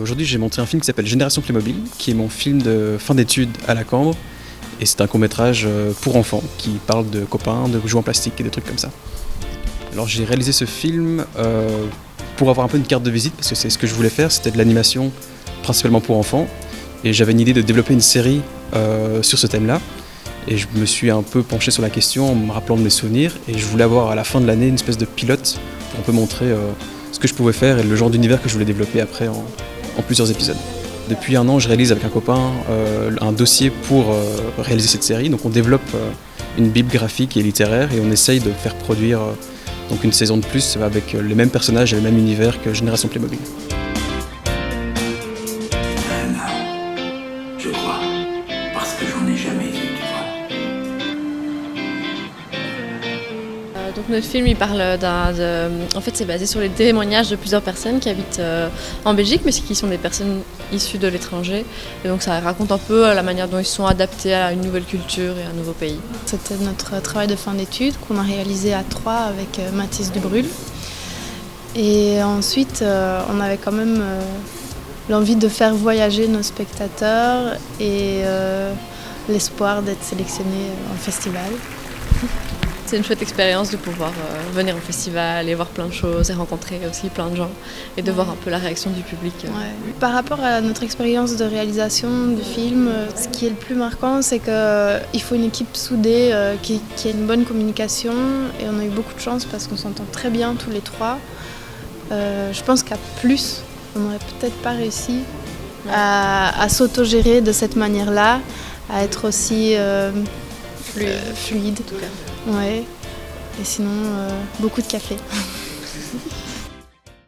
Aujourd'hui, j'ai montré un film qui s'appelle Génération Playmobil, qui est mon film de fin d'études à la Cambre. Et c'est un court-métrage pour enfants qui parle de copains, de jouets en plastique et des trucs comme ça. Alors j'ai réalisé ce film pour avoir un peu une carte de visite, parce que c'est ce que je voulais faire, c'était de l'animation principalement pour enfants. Et j'avais une idée de développer une série sur ce thème-là. Et je me suis un peu penché sur la question en me rappelant de mes souvenirs. Et je voulais avoir à la fin de l'année une espèce de pilote pour un peu montrer ce que je pouvais faire et le genre d'univers que je voulais développer après en plusieurs épisodes. Depuis un an, je réalise avec un copain un dossier pour réaliser cette série. Donc on développe une bible graphique et littéraire et on essaye de faire produire donc une saison de plus avec les mêmes personnages et le même univers que Génération Playmobil. Je crois, parce que j'en ai jamais vu, tu vois. Donc notre film, il parle en fait, c'est basé sur les témoignages de plusieurs personnes qui habitent en Belgique, mais qui sont des personnes issues de l'étranger. Et donc ça raconte un peu la manière dont ils sont adaptés à une nouvelle culture et à un nouveau pays. C'était notre travail de fin d'études qu'on a réalisé à 3 avec Mathis Dubrul. Et ensuite, on avait quand même l'envie de faire voyager nos spectateurs et l'espoir d'être sélectionnés en festival. C'est une chouette expérience de pouvoir venir au festival et voir plein de choses et rencontrer aussi plein de gens et de voir un peu la réaction du public. Ouais. Par rapport à notre expérience de réalisation du film, ce qui est le plus marquant, c'est qu'il faut une équipe soudée qui a une bonne communication et on a eu beaucoup de chance parce qu'on s'entend très bien tous les trois. Je pense qu'à plus, on n'aurait peut-être pas réussi à s'autogérer de cette manière-là, à être aussi fluide. En tout cas. Ouais. Et sinon, beaucoup de café.